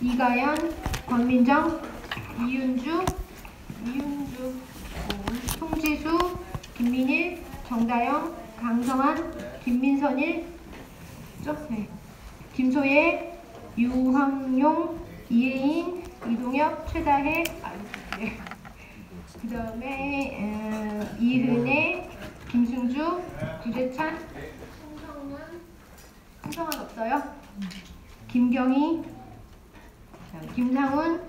이가연, 권민정, 이윤주, 송지수, 김민일, 정다영, 강성환, 김민선일, 네. 김소예, 유황용, 이혜인, 이동혁, 최다혜, 네. 그 다음에 이은혜, 김승주, 구재찬, 홍성환 없어요? 김경희, 김상훈,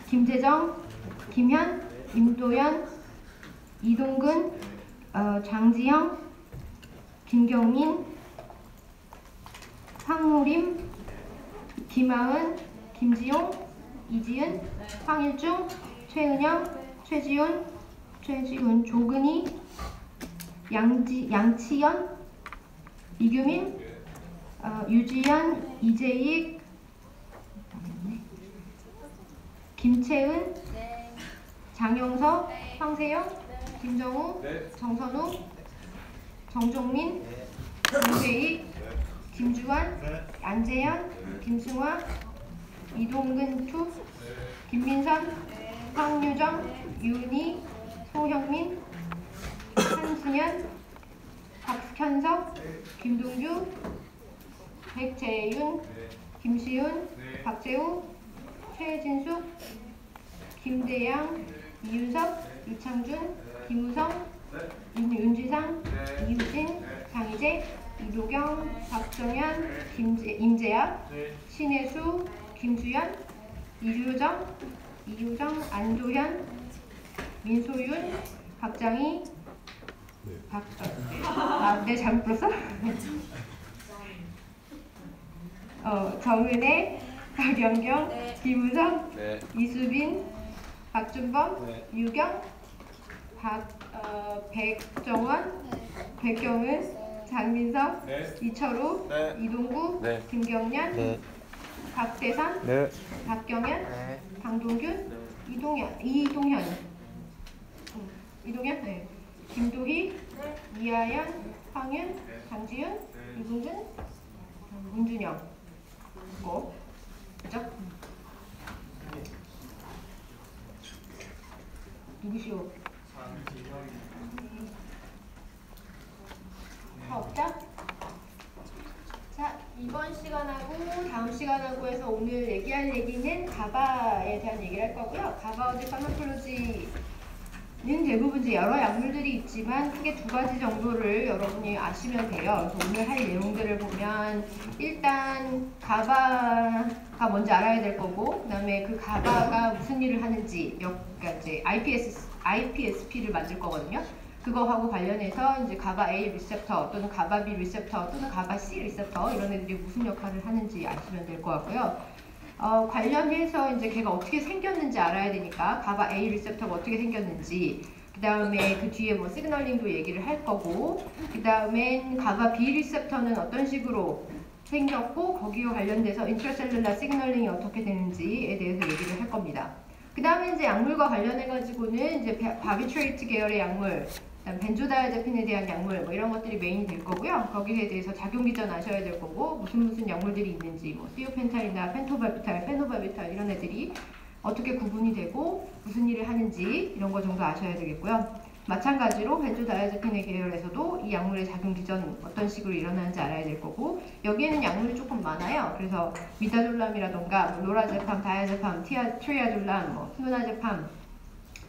김재정, 김현, 임도연, 이동근, 장지영, 김경민, 황우림, 김하은, 김지용, 이지은, 황일중, 최은영, 최지훈, 조근희, 양치연, 이규민, 유지연, 이재익, 김채은, 장용서, 황세영, 김정우, 정선우, 정종민, 윤세희, 김주환, 안재현, 김승화, 이동근 투, 김민선, 황유정, 유은희, 소형민, 한승현, 박현석, 김동주, 백재윤, 김시훈, 박재우, 최진숙, 김대양, 이윤섭, 이창준, 김우성, 윤지상, 이유진, 장희재, 이도경, 박정현, 임재학, 신혜수, 김수연, 이효정, 안도현, 민소윤, 박장희, 네, 잘못 불렀어? 정은혜, 박연경, 김우성, 이수빈, 박준범, 유경, 백정원, 백경은, 장민석, 이철우, 이동구, 김경련, 박대선, 박경현, 강동균, 이동현, 네. 김도희, 이하연, 황윤, 장지윤, 이승준, 문준영. 그죠? 누구시오? 다 없죠? 자, 이번 시간하고 다음 시간하고 해서 오늘 얘기할 얘기는 가바에 대한 얘기를 할 거고요. 가바 어제 파마콜로지는 대부분 이제 여러 약물들이 있지만 크게 두 가지 정도를 여러분이 아시면 돼요. 그래서 오늘 할 내용들을 보면 일단 가바가 뭔지 알아야 될 거고, 그 다음에 그 가바가 무슨 일을 하는지, 그러니까 이제 IPSP를 만들 거거든요. 그거하고 관련해서 이제 가바 A 리셉터 또는 가바 B 리셉터 또는 가바 C 리셉터 이런 애들이 무슨 역할을 하는지 아시면 될 것 같고요. 관련해서 이제 걔가 어떻게 생겼는지 알아야 되니까 가바 A 리셉터가 어떻게 생겼는지, 그 다음에 그 뒤에 뭐 시그널링도 얘기를 할 거고, 그 다음엔 가바 B 리셉터는 어떤 식으로 생겼고 거기와 관련돼서 인트라셀룰라 시그널링이 어떻게 되는지에 대해서 얘기를 할 겁니다. 그 다음에 이제 약물과 관련해가지고는 이제 바비트레이트 계열의 약물, 벤조다이아제핀에 대한 약물 뭐 이런 것들이 메인이 될 거고요. 거기에 대해서 작용 기전 아셔야 될 거고, 무슨 약물들이 있는지, 뭐 티오펜탈이나 펜토바비탈, 페노바비탈 이런 애들이 어떻게 구분이 되고 무슨 일을 하는지 이런 거 정도 아셔야 되겠고요. 마찬가지로 벤조다이아제핀의 계열에서도 이 약물의 작용 기전 어떤 식으로 일어나는지 알아야 될 거고, 여기에는 약물이 조금 많아요. 그래서 미다졸람이라던가 뭐 로라제팜, 다이아제팜, 트리아졸람, 뭐 플로나제팜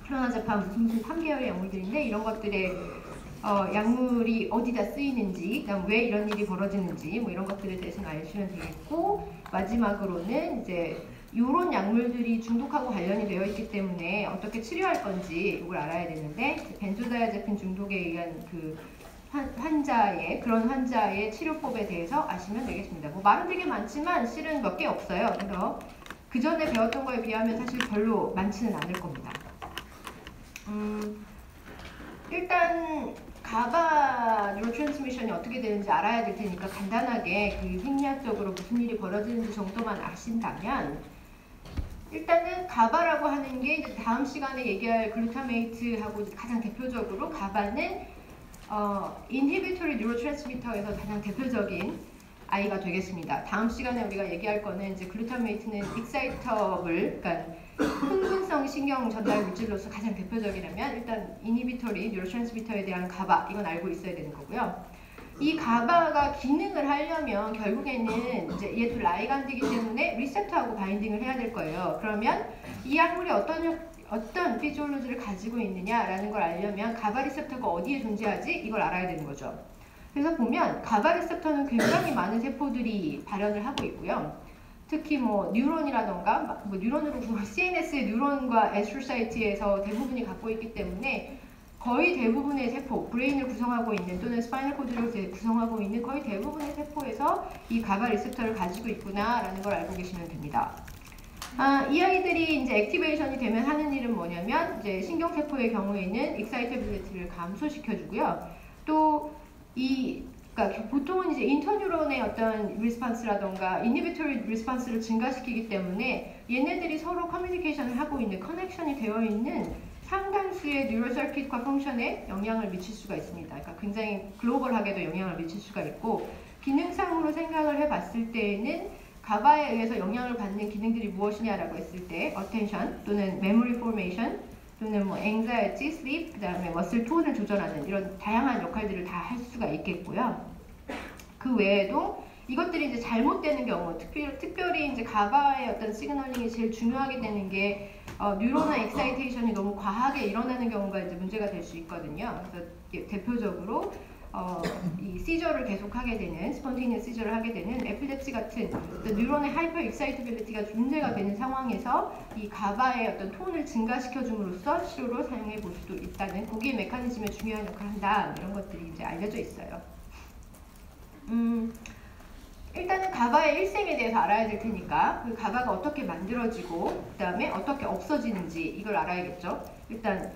무슨 3계열의 약물들인데, 이런 것들의 약물이 어디다 쓰이는지, 그다음 왜 이런 일이 벌어지는지 뭐 이런 것들에 대해서는 아시면 되겠고, 마지막으로는 이제 이런 약물들이 중독하고 관련이 되어 있기 때문에 어떻게 치료할 건지 이걸 알아야 되는데, 벤조다이아제핀 중독에 의한 그 그런 환자의 치료법에 대해서 아시면 되겠습니다. 뭐 말은 되게 많지만 실은 몇 개 없어요. 그래서 그 전에 배웠던 거에 비하면 사실 별로 많지는 않을 겁니다. 일단 가바 뉴로트랜스미션이 어떻게 되는지 알아야 될 테니까 간단하게 그 생리학적으로 무슨 일이 벌어지는지 정도만 아신다면, 일단은 가바라고 하는 게 이제 다음 시간에 얘기할 글루타메이트하고 가장 대표적으로, 가바는 인히비토리 뉴로트랜스미터에서 가장 대표적인 I가 되겠습니다. 다음 시간에 우리가 얘기할 거는 이제 글루타메이트는 익사이터블, 그러니까 흥분성 신경 전달 물질로서 가장 대표적이라면 일단 이니비터리, 뉴로트랜스미터에 대한 가바 이건 알고 있어야 되는 거고요. 이 가바가 기능을 하려면 결국에는 이제 얘도 라이간드이기 때문에 리셉터하고 바인딩을 해야 될 거예요. 그러면 이 약물이 어떤 피지올로지를 가지고 있느냐라는 걸 알려면 가바 리셉터가 어디에 존재하지? 이걸 알아야 되는 거죠. 그래서 보면 가바 리셉터는 굉장히 많은 세포들이 발현을 하고 있고요. 특히 뭐 뉴런이라던가 뭐 뉴런으로 보면 CNS의 뉴런과 에스트로사이트에서 대부분이 갖고 있기 때문에 거의 대부분의 세포, 브레인을 구성하고 있는 또는 스파이널 코드를 구성하고 있는 거의 대부분의 세포에서 이 가바 리셉터를 가지고 있구나라는 걸 알고 계시면 됩니다. 이 아이들이 이제 액티베이션이 되면 하는 일은 뭐냐면 이제 신경세포의 경우에는 익사이터빌리티를 감소시켜주고요. 또 그러니까 보통은 이제 인터뉴런의 어떤 리스폰스라던가 이니비토리 리스폰스를 증가시키기 때문에 얘네들이 서로 커뮤니케이션을 하고 있는 커넥션이 되어 있는 상당수의 뉴럴 서킷과 펑션에 영향을 미칠 수가 있습니다. 그러니까 굉장히 글로벌하게도 영향을 미칠 수가 있고 기능상으로 생각을 해봤을 때에는 가바에 의해서 영향을 받는 기능들이 무엇이냐라고 했을 때 attention 또는 memory formation 또는 뭐 anxiety, sleep, 그 다음에 머슬 톤을 조절하는 이런 다양한 역할들을 다 할 수가 있겠고요. 그 외에도 이것들이 이제 잘못되는 경우, 특별히 이제 가바의 어떤 시그널링이 제일 중요하게 되는 게 뉴로나 엑사이테이션이 너무 과하게 일어나는 경우가 이제 문제가 될 수 있거든요. 그래서 대표적으로 이 시저를 계속하게 되는, 스폰테니어스 시저를 하게 되는 에필lep시 같은 뉴런의 하이퍼 익사이터빌리티가 문제가 되는 상황에서 이 가바의 어떤 톤을 증가시켜 줌으로써 치료로 사용해 볼 수도 있다는 고기의 메커니즘에 중요한 역할을 한다 이런 것들이 이제 알려져 있어요. 일단은 가바의 일생에 대해서 알아야 될 테니까 그 가바가 어떻게 만들어지고 그 다음에 어떻게 없어지는지 이걸 알아야겠죠. 일단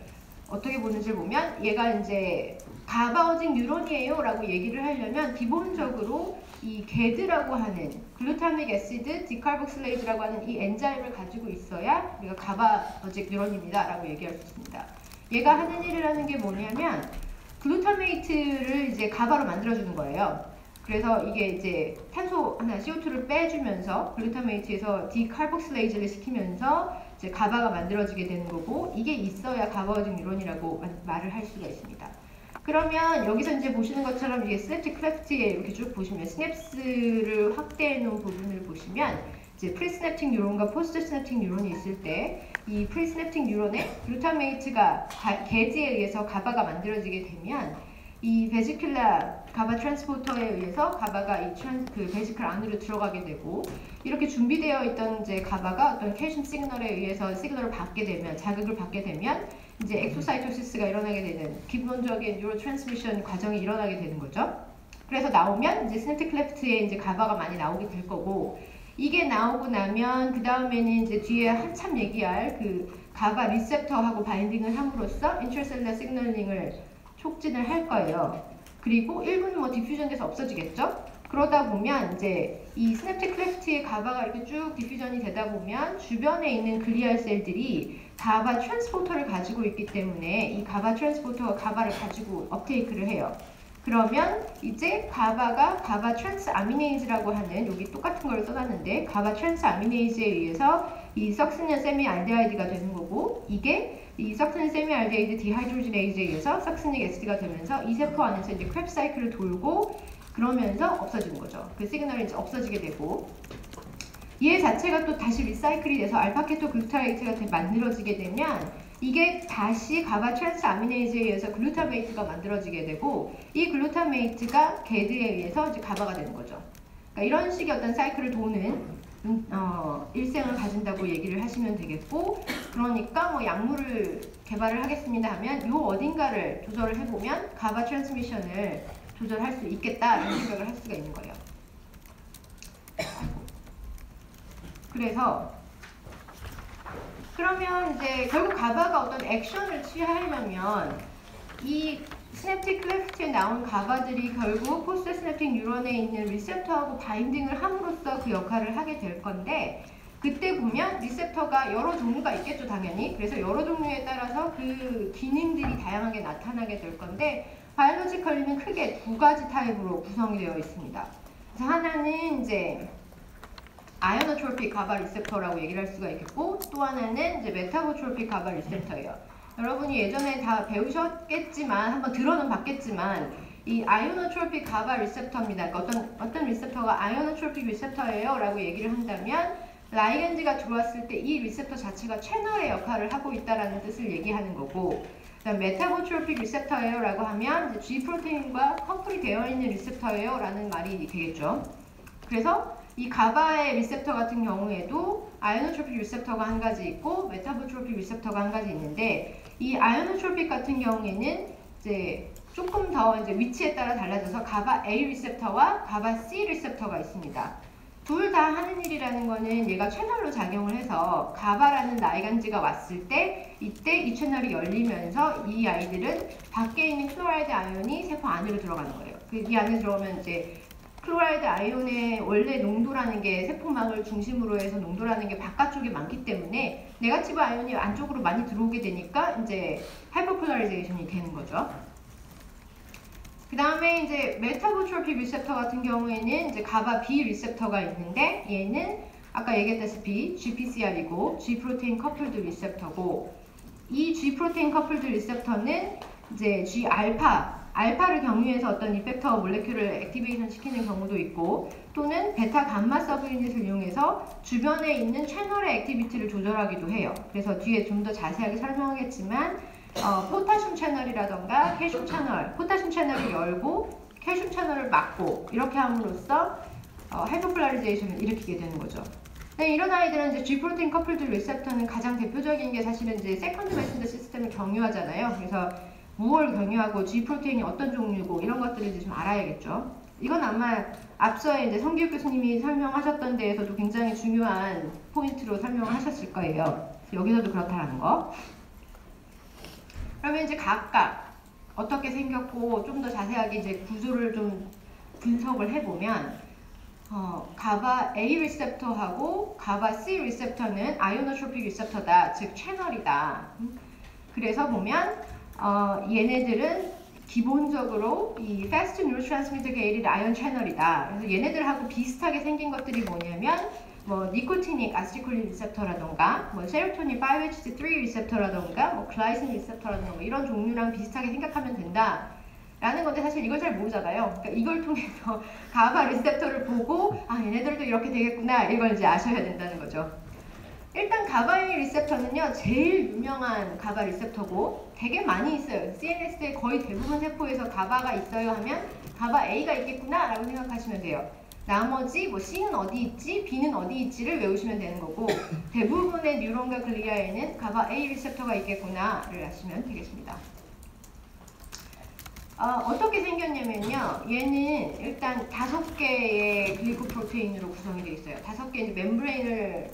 어떻게 보는지 보면 얘가 이제 가바오직 뉴런이에요 라고 얘기를 하려면 기본적으로 이 게드라고 하는 글루타믹 애시드 디칼복실레이즈라고 하는 이 엔자임을 가지고 있어야 우리가 가바오직 뉴런입니다 라고 얘기할 수 있습니다. 얘가 하는 일이라는 게 뭐냐면 글루타메이트를 이제 가바로 만들어주는 거예요. 그래서 이게 이제 탄소 하나 CO2를 빼주면서 글루타메이트에서 디칼복실레이즈를 시키면서 이제 가바가 만들어지게 되는 거고 이게 있어야 가바오직 뉴런이라고 말을 할 수가 있습니다. 그러면 여기서 이제 보시는 것처럼 이게 시냅틱 클레프트에 이렇게 쭉 보시면 시냅스를 확대해 놓은 부분을 보시면 이제 프리시냅틱 뉴런과 포스트 시냅틱 뉴런이 있을 때 이 프리시냅틱 뉴런에 글루타메이트가 게드에 의해서 가바가 만들어지게 되면 이 베지큘라 가바 트랜스포터에 의해서 가바가 그 베지클 안으로 들어가게 되고 이렇게 준비되어 있던 이제 가바가 어떤 캘슘 시그널에 의해서 시그널을 받게 되면 자극을 받게 되면 이제 엑소사이토시스가 일어나게 되는 기본적인 뉴로 트랜스미션 과정이 일어나게 되는 거죠. 그래서 나오면 이제 시냅틱 클레프트에 이제 가바가 많이 나오게 될 거고 이게 나오고 나면 그 다음에는 이제 뒤에 한참 얘기할 그 가바 리셉터하고 바인딩을 함으로써 인트라셀룰러 시그널링을 촉진을 할 거예요. 그리고 일부는 뭐 디퓨전돼서 없어지겠죠? 그러다 보면 이제 이 시냅틱 클레프트의 가바가 이렇게 쭉 디퓨전이 되다 보면 주변에 있는 글리알 셀들이 가바 트랜스포터를 가지고 있기 때문에 이 가바 트랜스포터가 가바를 가지고 업테이크를 해요. 그러면 이제 가바가 가바 트랜스 아미네이즈라고 하는 여기 똑같은 걸 써놨는데 가바 트랜스 아미네이즈에 의해서 이 석스닌 세미 알데하이드가 되는 거고 이게 이 석스닌 세미 알데하이드 디하이드로지네이즈에 의해서 석스닉 애시드가 되면서 이 세포 안에서 이제 크랩 사이클을 돌고 그러면서 없어지는 거죠. 그 시그널이 이제 없어지게 되고 얘 자체가 또 다시 리사이클이 돼서 알파케토 글루타레이트가 만들어지게 되면 이게 다시 가바 트랜스 아미네이즈에 의해서 글루타메이트가 만들어지게 되고 이 글루타메이트가 게드에 의해서 이제 가바가 되는 거죠. 그러니까 이런 식의 어떤 사이클을 도는 일생을 가진다고 얘기를 하시면 되겠고 그러니까 뭐 약물을 개발을 하겠습니다 하면 요 어딘가를 조절을 해보면 가바 트랜스미션을 조절할 수 있겠다라는 생각을 할 수가 있는 거예요. 그래서 그러면 이제 결국 가바가 어떤 액션을 취하려면 이 시냅틱 클레프트에 나온 가바들이 결국 포스트 시냅틱 뉴런에 있는 리셉터하고 바인딩을 함으로써 그 역할을 하게 될 건데 그때 보면 리셉터가 여러 종류가 있겠죠 당연히. 그래서 여러 종류에 따라서 그 기능들이 다양하게 나타나게 될 건데 바이올로지컬리는 크게 두 가지 타입으로 구성이 되어 있습니다. 그래서 하나는 이제 아이오노트로픽 가바 리셉터라고 얘기를 할 수가 있겠고, 또 하나는 이제 메타보트로픽 가바 리셉터예요. 여러분이 예전에 다 배우셨겠지만, 한번 들어는 봤겠지만, 이 아이오노트로픽 가바 리셉터입니다. 그러니까 어떤 리셉터가 아이오노트로픽 리셉터예요 라고 얘기를 한다면, 라이겐즈가 들어왔을 때 이 리셉터 자체가 채널의 역할을 하고 있다는 뜻을 얘기하는 거고, 그다음 메타보트로픽 리셉터예요 라고 하면 이제 G 프로테인과 커플이 되어 있는 리셉터예요 라는 말이 되겠죠. 그래서 이 가바의 리셉터 같은 경우에도 아이오노트로픽 리셉터가 한 가지 있고 메타보트로픽 리셉터가 한 가지 있는데, 이 아이오노트로픽 같은 경우에는 이제 조금 더 이제 위치에 따라 달라져서 가바 A 리셉터와 가바 C 리셉터가 있습니다. 둘 다 하는 일이라는 거는 얘가 채널로 작용을 해서 가바라는 라이간즈가 왔을 때 이때 이 채널이 열리면서 이 아이들은 밖에 있는 클로라이드 아이온이 세포 안으로 들어가는 거예요. 이 안에 들어오면 이제 클로라이드 아이온의 원래 농도라는 게 세포막을 중심으로 해서 농도라는 게 바깥쪽에 많기 때문에 네거티브 아이온이 안쪽으로 많이 들어오게 되니까 이제 하이퍼폴라리제이션이 되는 거죠. 그 다음에 이제 메타보트로픽 리셉터 같은 경우에는 이제 가바 B 리셉터가 있는데, 얘는 아까 얘기했다시피 GPCR이고 G 프로테인 커플드 리셉터고, 이 G 프로테인 커플드 리셉터는 이제 G 알파를 경유해서 어떤 이펙터 몰레큘을 액티베이션 시키는 경우도 있고, 또는 베타 감마 서브 유닛을 이용해서 주변에 있는 채널의 액티비티를 조절하기도 해요. 그래서 뒤에 좀 더 자세하게 설명하겠지만, 포타슘 채널이라던가 칼슘 채널, 포타슘 채널을 열고 칼슘 채널을 막고 이렇게 함으로써 하이퍼폴라리제이션을 일으키게 되는 거죠. 네, 이런 아이들은 이제 G 프로테인 커플드 리셉터는 가장 대표적인 게 사실은 이제 세컨드 메신저 시스템을 경유하잖아요. 그래서 무엇을 경유하고 G 프로테인이 어떤 종류고 이런 것들을 이제 좀 알아야겠죠. 이건 아마 앞서에 이제 성기욱 교수님이 설명하셨던 데에서도 굉장히 중요한 포인트로 설명을 하셨을 거예요. 여기서도 그렇다는 거. 그러면 이제 각각 어떻게 생겼고 좀 더 자세하게 이제 구조를 좀 분석을 해보면, 가바 A 리셉터하고 가바 C 리셉터는 아이오노트로픽 리셉터다, 즉 채널이다. 그래서 보면 얘네들은 기본적으로 이 fast neurotransmitter gated ion 채널이다. 그래서 얘네들하고 비슷하게 생긴 것들이 뭐냐면 뭐 니코티닉 아세틸콜린 리셉터라던가 뭐 세로토닌 5HT3 리셉터라던가 뭐 글라이신 리셉터라던가 이런 종류랑 비슷하게 생각하면 된다 라는 건데, 사실 이걸 잘 모르잖아요. 그러니까 이걸 통해서 가바 리셉터를 보고 얘네들도 이렇게 되겠구나 이걸 이제 아셔야 된다는 거죠. 일단 가바 A 리셉터는요 제일 유명한 가바 리셉터고 되게 많이 있어요. CNS의 거의 대부분 세포에서 가바가 있어요 하면 가바 A가 있겠구나 라고 생각하시면 돼요. 나머지 뭐 C는 어디 있지, B는 어디 있지를 외우시면 되는 거고, 대부분의 뉴런과 글리아에는 가바 A 리셉터가 있겠구나를 아시면 되겠습니다. 어떻게 생겼냐면요, 얘는 일단 5개의 글리코프로테인으로 구성이 되어 있어요. 5개 이제 멤브레인을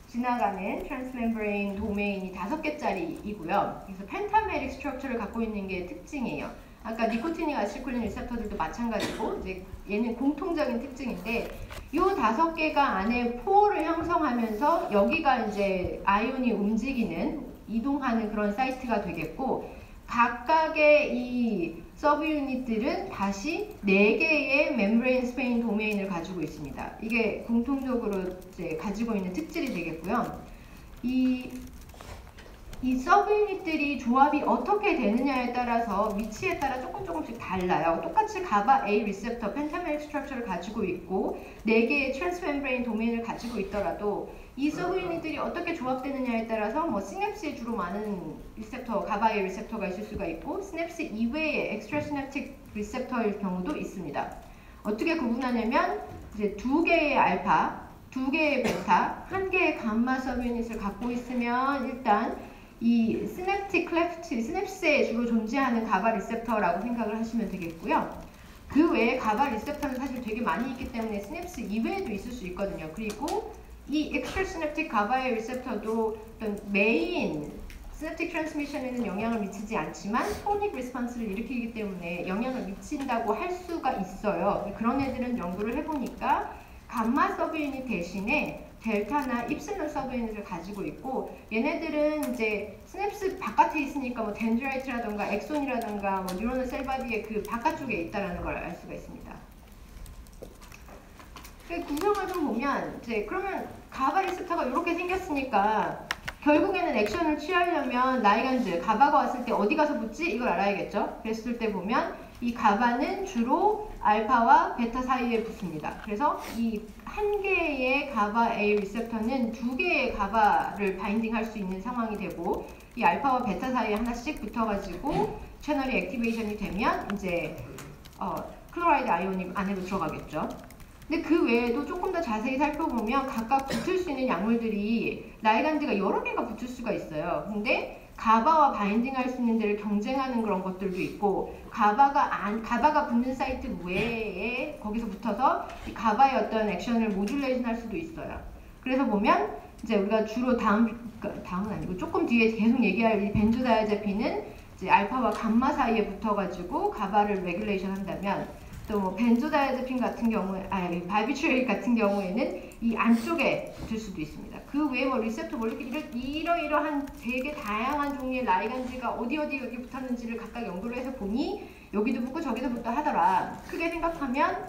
지나가는 트랜스멤브레인 도메인이 5개짜리이고요. 그래서 펜타메릭 스트럭처를 갖고 있는 게 특징이에요. 아까 니코티닉 아세틸콜린 리셉터들도 마찬가지고 이제 얘는 공통적인 특징인데, 이 5개가 안에 포를 형성하면서 여기가 이제 아이온이 움직이는 이동하는 그런 사이트가 되겠고, 각각의 이 서브 유닛들은 다시 4개의 멤브레인 스페인 도메인을 가지고 있습니다. 이게 공통적으로 이제 가지고 있는 특질이 되겠고요. 이 서브 유닛들이 조합이 어떻게 되느냐에 따라서 위치에 따라 조금씩 달라요. 똑같이 가바 A 리셉터 펜타메릭 스트럭처를 가지고 있고 4개의 트랜스멤브레인 도메인을 가지고 있더라도 이 서브 유닛들이 어떻게 조합되느냐에 따라서 뭐 시냅스에 주로 많은 리셉터, 가바 A 리셉터가 있을 수가 있고 시냅스 이외의 엑스트라 시냅틱 리셉터일 경우도 있습니다. 어떻게 구분하냐면 이제 2개의 알파, 2개의 베타, 1개의 감마 서브 유닛을 갖고 있으면 일단 이 시냅틱 클레프트, 시냅스에 주로 존재하는 가바 리셉터라고 생각을 하시면 되겠고요. 그 외에 가바 리셉터는 사실 되게 많이 있기 때문에 시냅스 이외에도 있을 수 있거든요. 그리고 이 엑스트라 시냅틱 가바의 리셉터도 어떤 메인 시냅틱 트랜스미션에는 영향을 미치지 않지만 토닉 리스폰스를 일으키기 때문에 영향을 미친다고 할 수가 있어요. 그런 애들은 연구를 해보니까 감마 서브 유닛 대신에 델타나 입실론 서브 유닛을 가지고 있고, 얘네들은 이제 시냅스 바깥에 있으니까 뭐 덴드라이트라던가 엑손이라던가 뭐 뉴런al 셀바디의 그 바깥쪽에 있다라는 걸 알 수가 있습니다. 구성을 좀 보면 이제 그러면 가바 리셉터가 이렇게 생겼으니까 결국에는 액션을 취하려면 라이간즈 가바가 왔을 때 어디 가서 붙지? 이걸 알아야겠죠. 그랬을 때 보면 이 가바는 주로 알파와 베타 사이에 붙습니다. 그래서 이 한 개의 가바 A 리셉터는 두 개의 가바를 바인딩할 수 있는 상황이 되고 이 알파와 베타 사이에 하나씩 붙어가지고 채널이 액티베이션이 되면 이제 클로라이드 아이온이 안으로 들어가겠죠. 근데 그 외에도 조금 더 자세히 살펴보면 각각 붙을 수 있는 약물들이 라이간즈가 여러 개가 붙을 수가 있어요. 근데 가바와 바인딩할 수 있는 데를 경쟁하는 그런 것들도 있고 가바가 붙는 사이트 외에 거기서 붙어서 이 가바의 어떤 액션을 모듈레이션 할 수도 있어요. 그래서 보면 이제 우리가 주로 다음은 아니고 조금 뒤에 계속 얘기할 이 벤조다이아제핀은 이제 알파와 감마 사이에 붙어가지고 가바를 레귤레이션 한다면 또 뭐 벤조다이아제핀 같은 경우에 바비츄레이트 같은 경우에는 이 안쪽에 붙을 수도 있습니다. 그 외에 뭐 리셉터 몰리큘 이러한 되게 다양한 종류의 라이간즈가 어디 여기 붙었는지를 각각 연구를 해서 보니 여기도 붙고 저기도 붙다 하더라. 크게 생각하면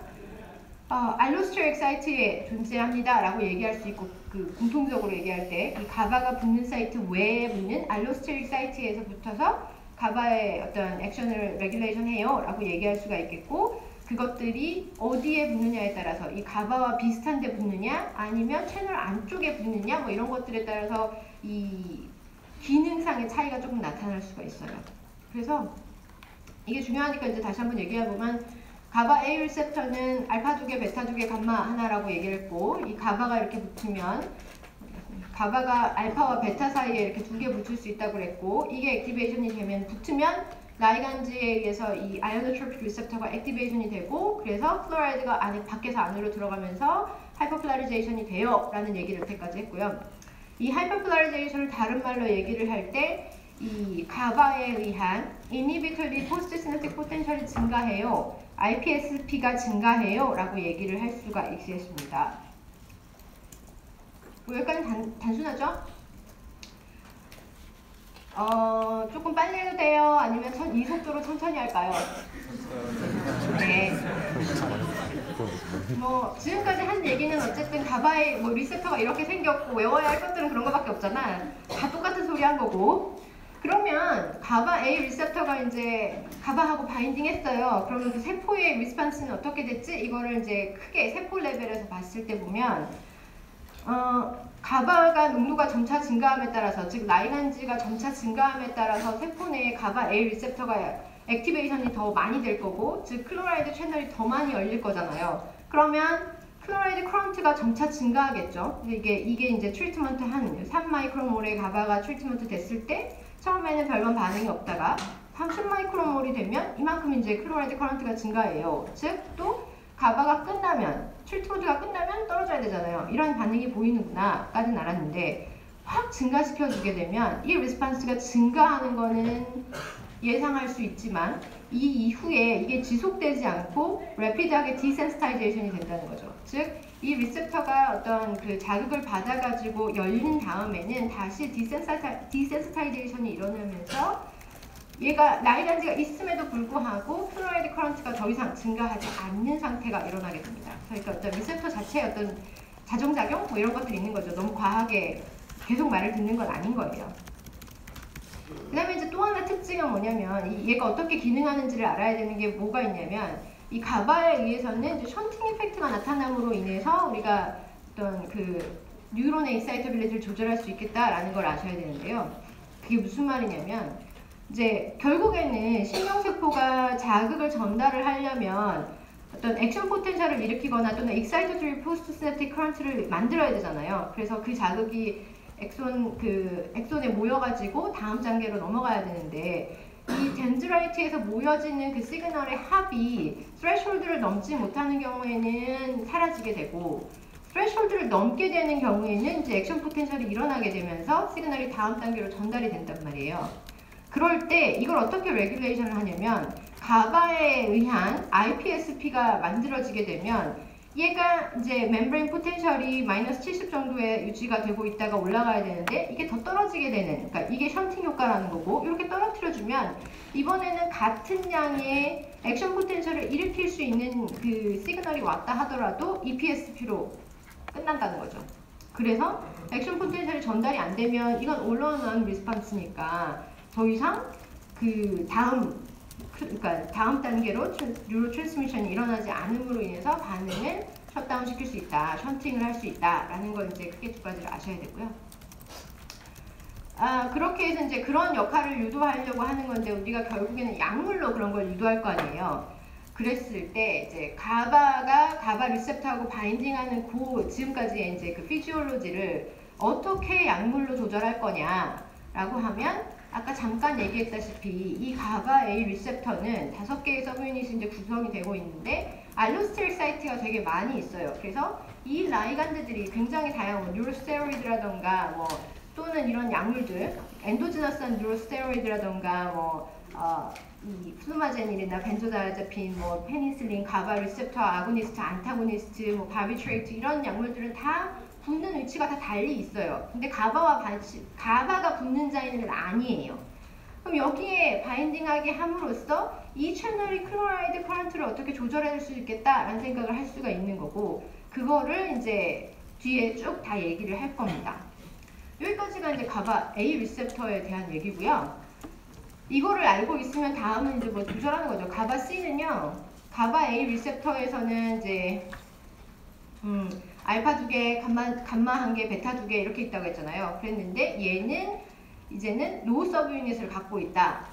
알로스테릭 사이트에 존재합니다 라고 얘기할 수 있고 그 공통적으로 얘기할 때 이 가바가 붙는 사이트 외에 붙는 알로스테릭 사이트에서 붙어서 가바의 어떤 액션을 레귤레이션 해요 라고 얘기할 수가 있겠고 그것들이 어디에 붙느냐에 따라서 이 가바와 비슷한 데 붙느냐 아니면 채널 안쪽에 붙느냐 뭐 이런 것들에 따라서 이 기능상의 차이가 조금 나타날 수가 있어요. 그래서 이게 중요하니까 이제 다시 한번 얘기해보면 가바 A 리셉터는 알파 두 개, 베타 두 개, 감마 하나라고 얘기했고 이 가바가 이렇게 붙으면 가바가 알파와 베타 사이에 이렇게 두 개 붙을 수 있다고 그랬고 이게 액티베이션이 되면 붙으면 라이간즈에 의해서 이 아이오노트로픽 리셉터가 액티베이션이 되고 그래서 플로라이드가 밖에서 안으로 들어가면서 하이퍼플라리제이션이 돼요 라는 얘기를 여태까지 했고요. 이 하이퍼플라리제이션을 다른 말로 얘기를 할 때 이 가바에 의한 이니비터리 포스트 시냅틱 포텐셜이 증가해요. IPSP가 증가해요 라고 얘기를 할 수가 있겠습니다. 뭐 여기까지 단순하죠? 조금 빨리 해도 돼요? 아니면 이 속도로 천천히 할까요? 네. 뭐 지금까지 한 얘기는 어쨌든 가바의 뭐 리셉터가 이렇게 생겼고 외워야 할 것들은 그런 거밖에 없잖아. 다 똑같은 소리 한 거고. 그러면 가바 A 리셉터가 이제 가바하고 바인딩 했어요. 그러면 그 세포의 리스판스는 어떻게 됐지? 이거를 이제 크게 세포 레벨에서 봤을 때 보면 가바가 농도가 점차 증가함에 따라서 즉 라이간즈가 점차 증가함에 따라서 세포 내에 가바 A 리셉터가 액티베이션이 더 많이 될 거고 즉 클로라이드 채널이 더 많이 열릴 거잖아요. 그러면 클로라이드 커런트가 점차 증가하겠죠. 이게 이제 트리트먼트 한 3마이크로몰의 가바가 트리트먼트 됐을 때 처음에는 별반 반응이 없다가 30마이크로몰이 되면 이만큼 이제 클로라이드 커런트가 증가해요. 즉 또 가바가 끝나면 트리트먼트가 끝나면 떨어져야 되잖아요. 이런 반응이 보이는구나 까지는 알았는데 확 증가시켜주게 되면 이 리스판스가 증가하는 거는 예상할 수 있지만 이 이후에 이게 지속되지 않고 래피드하게 디센스타이제이션이 된다는 거죠. 즉 이 리셉터가 어떤 그 자극을 받아가지고 열린 다음에는 다시 디센스타이제이션이 일어나면서 얘가 라이간즈가 있음에도 불구하고 플로라이드 커런트가 더 이상 증가하지 않는 상태가 일어나게 됩니다. 그러니까 어떤 리셉터 자체의 어떤 자정작용 뭐 이런 것들이 있는 거죠. 너무 과하게 계속 말을 듣는 건 아닌 거예요. 그 다음에 이제 또 하나 특징은 뭐냐면 얘가 어떻게 기능하는지를 알아야 되는 게 뭐가 있냐면 이 가바에 의해서는 이제 션팅 이펙트가 나타남으로 인해서 우리가 어떤 그 뉴런의 익사이터빌리티를 조절할 수 있겠다라는 걸 아셔야 되는데요. 그게 무슨 말이냐면 이제 결국에는 신경세포가 자극을 전달을 하려면 어떤 액션 포텐셜을 일으키거나 또는 익사이터토리 포스트 시냅틱 커런트를 만들어야 되잖아요. 그래서 그 자극이 엑손에 모여가지고 다음 단계로 넘어가야 되는데 이 덴드라이트에서 모여지는 그 시그널의 합이 스레시홀드를 넘지 못하는 경우에는 사라지게 되고 스레시홀드를 넘게 되는 경우에는 이제 액션 포텐셜이 일어나게 되면서 시그널이 다음 단계로 전달이 된단 말이에요. 그럴 때 이걸 어떻게 레귤레이션을 하냐면 가바에 의한 IPSP가 만들어지게 되면 얘가 이제 멤브레인 포텐셜이 마이너스 70 정도에 유지가 되고 있다가 올라가야 되는데 이게 더 떨어지게 되는, 그러니까 이게 션팅 효과라는 거고, 이렇게 떨어뜨려주면 이번에는 같은 양의 액션 포텐셜을 일으킬 수 있는 그 시그널이 왔다 하더라도 EPSP로 끝난다는 거죠. 그래서 액션 포텐셜이 전달이 안 되면 이건 올라오는 리스폰스니까 더 이상 그 그러니까 다음 단계로 뉴로 트랜스미션이 일어나지 않음으로 인해서 반응을 셧다운 시킬 수 있다, 션팅을 할 수 있다라는 걸 이제 크게 두 가지를 아셔야 되고요. 그렇게 해서 이제 그런 역할을 유도하려고 하는 건데 우리가 결국에는 약물로 그런 걸 유도할 거 아니에요. 그랬을 때 이제 가바 리셉터하고 바인딩하는 지금까지의 이제 그 피지올로지를 어떻게 약물로 조절할 거냐라고 하면 아까 잠깐 얘기했다시피 이 가바 A 리셉터는 5개의 서브유닛이 이제 구성이 되고 있는데 알로스테릭 사이트가 되게 많이 있어요. 그래서 이 라이간드들이 굉장히 다양한 뉴로스테로이드라던가 뭐 또는 이런 약물들, 엔도지너스한 뉴로스테로이드라던가 이 플루마제닐이나 벤조다이아제핀, 페니실린, 가바 리셉터, 아고니스트, 안타고니스트, 바비트레이트 이런 약물들은 다 붙는 위치가 다 달리 있어요. 근데 가바가 붙는 자인은 아니에요. 그럼 여기에 바인딩하게 함으로써 이 채널이 클로라이드 커런트를 어떻게 조절할 수 있겠다라는 생각을 할 수가 있는 거고, 그거를 이제 뒤에 쭉 다 얘기를 할 겁니다. 여기까지가 이제 가바 A 리셉터에 대한 얘기고요. 이거를 알고 있으면 다음은 이제 조절하는 거죠. 가바 C는요, 가바 A 리셉터에서는 이제 알파 2개, 감마 1개, 베타 2개 이렇게 있다고 했잖아요. 그랬는데 얘는 이제는 로우 서브 유닛을 갖고 있다.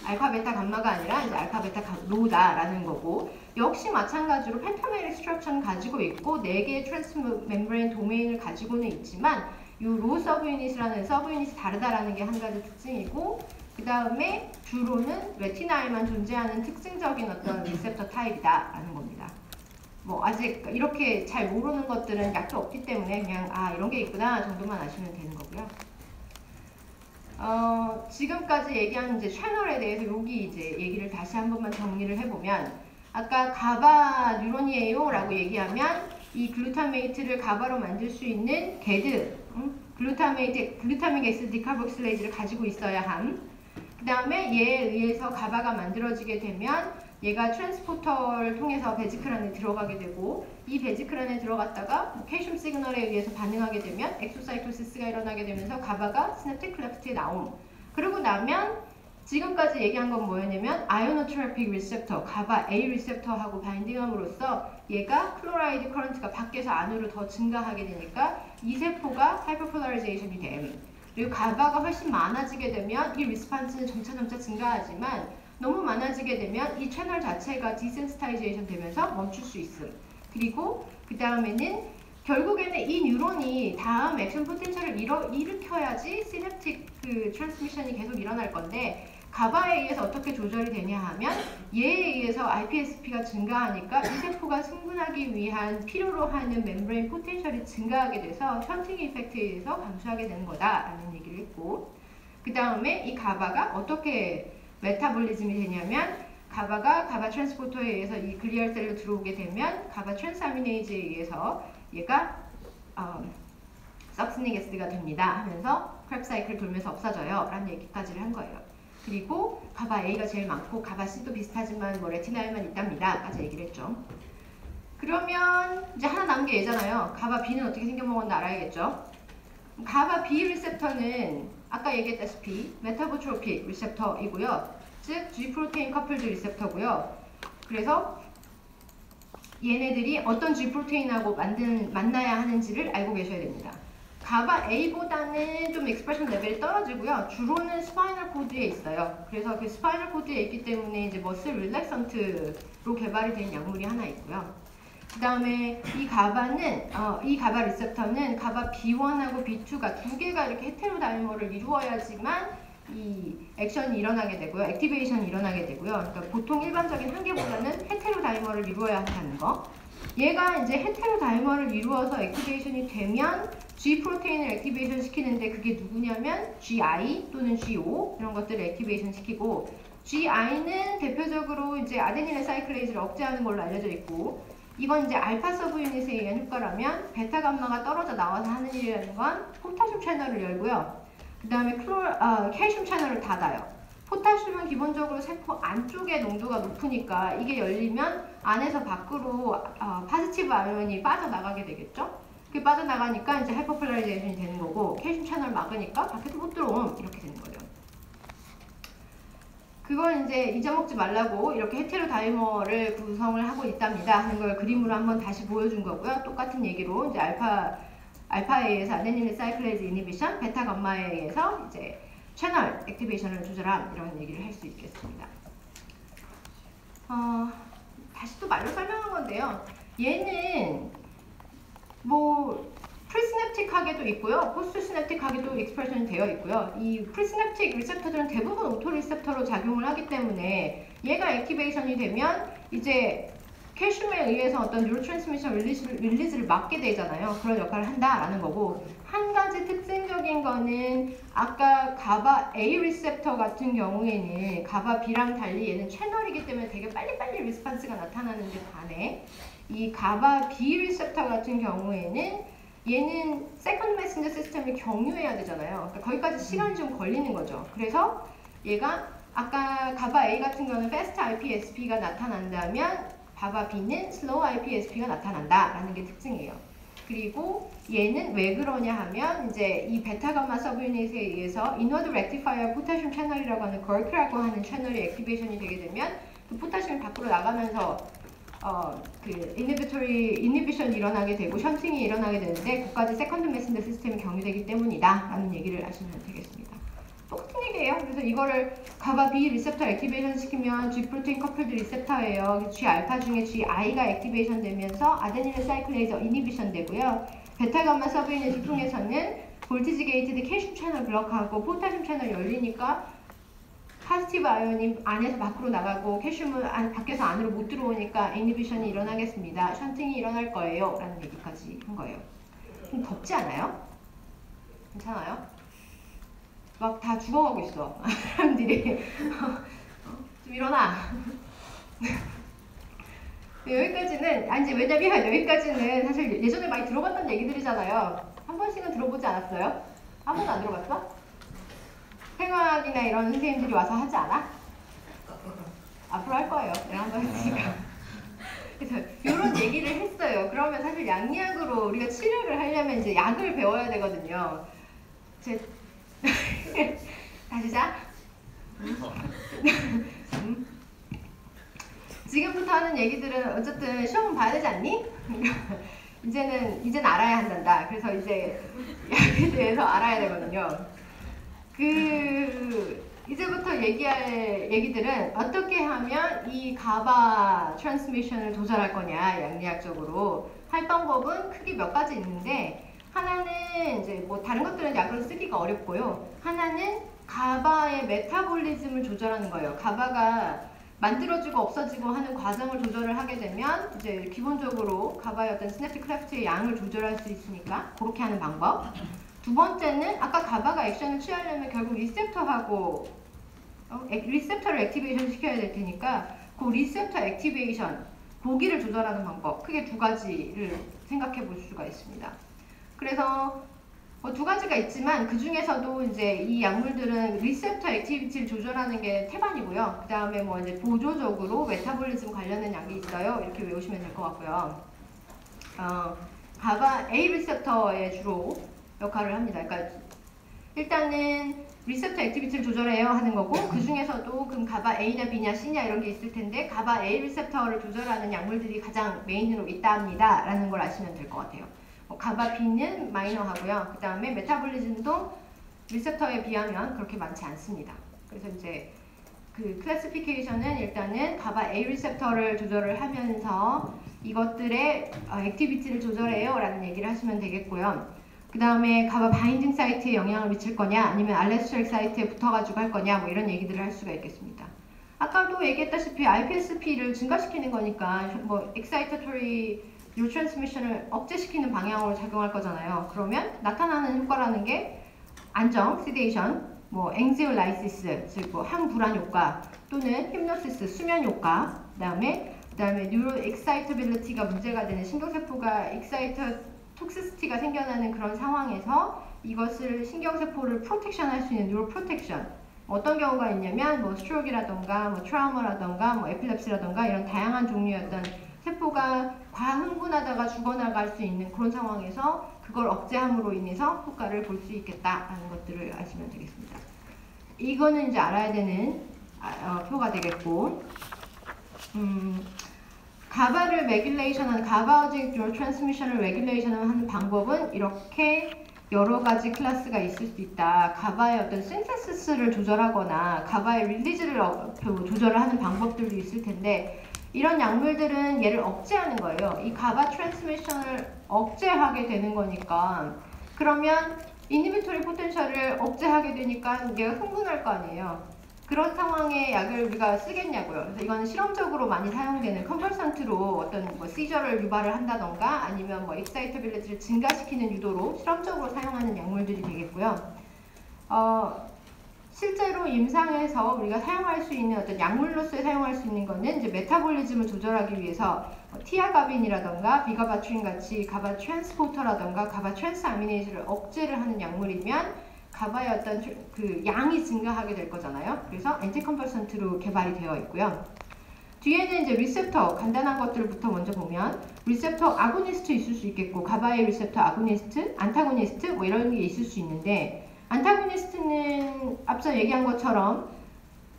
알파, 베타, 감마가 아니라 이제 알파, 베타, 로우다라는 거고, 역시 마찬가지로 펜타메릭 스트럭처는 가지고 있고 4개의 트랜스 멤브레인 도메인을 가지고는 있지만 이 로우 서브 유닛이라는 서브 유닛이 다르다라는 게 한 가지 특징이고, 그 다음에 주로는 레티나에만 존재하는 특징적인 어떤 리셉터 타입이다라는 겁니다. 아직 이렇게 잘 모르는 것들은 약도 없기 때문에 그냥 이런 게 있구나 정도만 아시면 되는 거고요. 지금까지 얘기한 이제 채널에 대해서 여기 이제 얘기를 다시 한 번만 정리를 해보면, 아까 가바 뉴런이에요 라고 얘기하면 이 글루타메이트를 가바로 만들 수 있는 게드, 글루타믹 애시드 디카복실레이즈를 가지고 있어야 함. 그 다음에 얘에 의해서 가바가 만들어지게 되면 얘가 트랜스포터를 통해서 베지클 안에 들어가게 되고, 이 베지클 안에 들어갔다가 칼슘 시그널에 의해서 반응하게 되면 엑소사이토시스가 일어나게 되면서 가바가 시냅틱 클레프트에 나옴. 그러고 나면 지금까지 얘기한 건 뭐였냐면 아이오노트로픽 리셉터, 가바 A 리셉터하고 바인딩함으로써 얘가 클로라이드 커런트가 밖에서 안으로 더 증가하게 되니까 이 세포가 하이퍼폴라리제이션이 됨. 그리고 가바가 훨씬 많아지게 되면 이 리스판스는 점차 증가하지만 너무 많아지게 되면 이 채널 자체가 디센시타이제이션 되면서 멈출 수 있음. 그리고 그 다음에는 결국에는 이 뉴런이 다음 액션 포텐셜을 일으켜야지 시냅틱 그 트랜스미션이 계속 일어날 건데, 가바에 의해서 어떻게 조절이 되냐 하면 얘에 의해서 iPSP가 증가하니까 이 세포가 승분하기 위한 필요로 하는 멤브레인 포텐셜이 증가하게 돼서 션팅 이펙트에 의해서 감소하게 되는 거다라는 얘기를 했고, 그 다음에 이 가바가 어떻게 메타볼리즘이 되냐면 가바 트랜스포터에 의해서 이 글리알 셀로 들어오게 되면 가바 트랜스아미네이즈에 의해서 얘가 석스닉 애시드가 됩니다 하면서 크랩 사이클 돌면서 없어져요 라는 얘기까지를 한 거예요. 그리고 가바 A가 제일 많고 가바 C도 비슷하지만 레티나에만 있답니다 까지 얘기를 했죠. 그러면 이제 하나 남은 게 얘잖아요. 가바 B는 어떻게 생겨먹었나 알아야겠죠. 가바 B 리셉터는 아까 얘기했다시피 메타보트로픽 리셉터이고요. 즉 G 프로테인 커플드 리셉터고요. 그래서 얘네들이 어떤 G 프로테인하고 만나야 하는지를 알고 계셔야 됩니다. 가바 A보다는 좀 익스프레션 레벨이 떨어지고요. 주로는 스파이널 코드에 있어요. 그래서 그 스파이널 코드에 있기 때문에 이제 머슬 릴렉선트로 개발이 된 약물이 하나 있고요. 그 다음에 이 가바 리셉터는 가바 B1하고 B2가 두 개가 이렇게 헤테로다이머를 이루어야지만 이 액션이 일어나게 되고요. 액티베이션이 일어나게 되고요. 그러니까 보통 일반적인 한 개보다는 헤테로다이머를 이루어야 한다는 거. 얘가 이제 헤테로다이머를 이루어서 액티베이션이 되면 G 프로테인을 액티베이션 시키는데 그게 누구냐면 GI 또는 GO 이런 것들을 액티베이션 시키고, GI는 대표적으로 이제 아데닌 사이클레이즈를 억제하는 걸로 알려져 있고, 이건 이제 알파 서브 유닛에 의한 효과라면 베타 감마가 떨어져 나와서 하는 일이라는 건 포타슘 채널을 열고요. 그 다음에 칼슘 채널을 닫아요. 포타슘은 기본적으로 세포 안쪽에 농도가 높으니까 이게 열리면 안에서 밖으로 파지티브 아이온이 빠져나가게 되겠죠? 그게 빠져나가니까 이제 하이퍼폴라리제이션이 되는 거고, 칼슘 채널 막으니까 밖에서 못 들어옴 이렇게 되는 거죠. 그걸 이제 잊어먹지 말라고 이렇게 헤테로다이머를 구성을 하고 있답니다 하는 걸 그림으로 한번 다시 보여준 거고요. 똑같은 얘기로 이제 알파에 의해서 아데니린 사이클레이즈 이니비션, 베타 감마에 의해서 이제 채널 액티베이션을 조절한 이런 얘기를 할 수 있겠습니다. 다시 또 말로 설명한 건데요. 얘는 뭐 프리시냅틱하게도 있고요, 포스트시냅틱하게도 익스프레션이 되어 있고요. 이 프리시냅틱 리셉터들은 대부분 오토리셉터로 작용을 하기 때문에 얘가 액티베이션이 되면 이제 칼슘에 의해서 어떤 뉴로트랜스미션 릴리즈를 막게 되잖아요. 그런 역할을 한다라는 거고, 한 가지 특징적인 거는 아까 가바 A 리셉터 같은 경우에는 가바 B랑 달리 얘는 채널이기 때문에 되게 빨리빨리 리스판스가 나타나는데 반해 이 가바 B 리셉터 같은 경우에는 얘는 세컨드 메신저 시스템을 경유해야 되잖아요. 그러니까 거기까지 시간이 좀 걸리는 거죠. 그래서 얘가 아까 가바 A 같은 경우는 fast IPSP가 나타난다면 가바 B는 slow IPSP가 나타난다라는 게 특징이에요. 그리고 얘는 왜 그러냐 하면 이제 이 베타 감마 서브 유닛에 의해서 인워드 렉티파이어 포타슘 채널이라고 하는 걸크라고 하는 채널이 액티베이션이 되게 되면 그 포타슘이 밖으로 나가면서 그 이니비션이 일어나게 되고 션팅이 일어나게 되는데 그까지 세컨드 메신저 시스템이 경유되기 때문이다 라는 얘기를 하시면 되겠습니다. 똑같은 얘기예요. 그래서 이거를 가바 B 리셉터 액티베이션 시키면 G 프로테인 커플드 리셉터예요. G 알파 중에 G I가 액티베이션 되면서 아데니린 사이클레이즈 이니비션 되고요. 베타 감마 서브 유닛을 통해서는 볼티지 게이트드 칼슘 채널 블럭하고 포타슘 채널 열리니까 파지티브 아이온이 안에서 밖으로 나가고 칼슘은 밖에서 안으로 못 들어오니까 이니비션이 일어나겠습니다. 션팅이 일어날 거예요. 라는 얘기까지 한 거예요. 좀 덥지 않아요? 괜찮아요? 막 다 죽어가고 있어. 사람들이. 좀 일어나. 여기까지는, 이제 왜냐면 여기까지는 사실 예전에 많이 들어봤던 얘기들이잖아요. 한 번씩은 들어보지 않았어요? 한 번도 안 들어봤어? 생화학이나 이런 선생님들이 와서 하지 않아? 앞으로 할 거예요. 내가 한 번 했으니까. 그래서 이런 얘기를 했어요. 그러면 사실 양리학으로 우리가 치료를 하려면 이제 약을 배워야 되거든요. 다시 자. 지금부터 하는 얘기들은 어쨌든 시험은 봐야 되지 않니? 이제는 알아야 한단다. 그래서 이제 약에 대해서 알아야 되거든요. 이제부터 얘기할 얘기들은 어떻게 하면 이 가바 트랜스미션을 조절할 거냐, 양리학적으로 할 방법은 크게 몇 가지 있는데, 하나는 이제 뭐 다른 것들은 약으로 쓰기가 어렵고요. 하나는 가바의 메타볼리즘을 조절하는 거예요. 가바가 만들어지고 없어지고 하는 과정을 조절을 하게 되면 이제 기본적으로 가바의 어떤 시냅틱 크래프트의 양을 조절할 수 있으니까 그렇게 하는 방법. 두 번째는 아까 가바가 액션을 취하려면 결국 리셉터하고 리셉터를 액티베이션 시켜야 될 테니까 그 리셉터 액티베이션 고기를 조절하는 방법, 크게 두 가지를 생각해 볼 수가 있습니다. 그래서 두 가지가 있지만 그 중에서도 이제 이 약물들은 리셉터 액티비티를 조절하는 게 태반이고요. 그 다음에 뭐 이제 보조적으로 메타볼리즘 관련된 약이 있어요. 이렇게 외우시면 될 것 같고요. 가바 A 리셉터에 주로 역할을 합니다. 그러니까 일단은 리셉터 액티비티를 조절해요 하는 거고, 그 중에서도 그럼 가바 A냐 B냐 C냐 이런 게 있을 텐데 가바 A 리셉터를 조절하는 약물들이 가장 메인으로 있답니다 라는 걸 아시면 될 것 같아요. 가바 B는 마이너하고요. 그 다음에 메타볼리즘도 리셉터에 비하면 그렇게 많지 않습니다. 그래서 이제 그 클래시피케이션은 일단은 가바 A 리셉터를 조절을 하면서 이것들의 액티비티를 조절해요 라는 얘기를 하시면 되겠고요. 그 다음에 가바 바인딩 사이트에 영향을 미칠 거냐, 아니면 알레스테릭 사이트에 붙어가지고 할 거냐, 뭐 이런 얘기들을 할 수가 있겠습니다. 아까도 얘기했다시피 IPSP를 증가시키는 거니까 뭐 excitatory 뉴로트랜스미션을 억제시키는 방향으로 작용할 거잖아요. 그러면 나타나는 효과라는 게 안정, 시데이션, 뭐 앵지올라이시스, 즉 뭐 항불안 효과, 또는 힙노시스, 수면 효과, 그 다음에 그다음에 뉴로 엑사이터빌리티가 문제가 되는 신경세포가 톡시시티가 생겨나는 그런 상황에서 이것을 신경세포를 프로텍션 할 수 있는 뉴로 프로텍션 어떤 경우가 있냐면 뭐 스트로크라던가 뭐 트라우마라던가 뭐 에필lep시라던가 이런 다양한 종류의 어떤 세포가 과흥분하다가 죽어나갈 수 있는 그런 상황에서 그걸 억제함으로 인해서 효과를 볼 수 있겠다라는 것들을 아시면 되겠습니다. 이거는 이제 알아야 되는 표가 되겠고 가바를 레귤레이션하는 가바오직 뉴로 트랜스미션을 레귤레이션하는 방법은 이렇게 여러 가지 클래스가 있을 수 있다. 가바의 어떤 신테시스를 조절하거나 가바의 릴리즈를 조절을 하는 방법들도 있을 텐데 이런 약물들은 얘를 억제하는 거예요. 이 가바 트랜스미션을 억제하게 되는 거니까 그러면 이니비토리 포텐셜을 억제하게 되니까 얘가 흥분할 거 아니에요. 그런 상황에 약을 우리가 쓰겠냐고요. 그래서 이거는 실험적으로 많이 사용되는 컨펄선트로 어떤 뭐 시저를 유발을 한다던가 아니면 뭐 익사이터빌리티를 증가시키는 유도로 실험적으로 사용하는 약물들이 되겠고요. 실제로 임상에서 우리가 사용할 수 있는 어떤 약물로서 사용할 수 있는 거는 이제 메타볼리즘을 조절하기 위해서 티아가빈이라던가 비가바트린 같이 가바 트랜스포터라던가 가바 트랜스아미네이즈를 억제를 하는 약물이면 가바의 어떤 그 양이 증가하게 될 거잖아요. 그래서 엔티컨펄선트로 개발이 되어 있고요. 뒤에는 이제 리셉터 간단한 것들부터 먼저 보면 리셉터 아고니스트 있을 수 있겠고 가바의 리셉터 아고니스트, 안타고니스트 뭐 이런 게 있을 수 있는데 안타고니스트는 앞서 얘기한 것처럼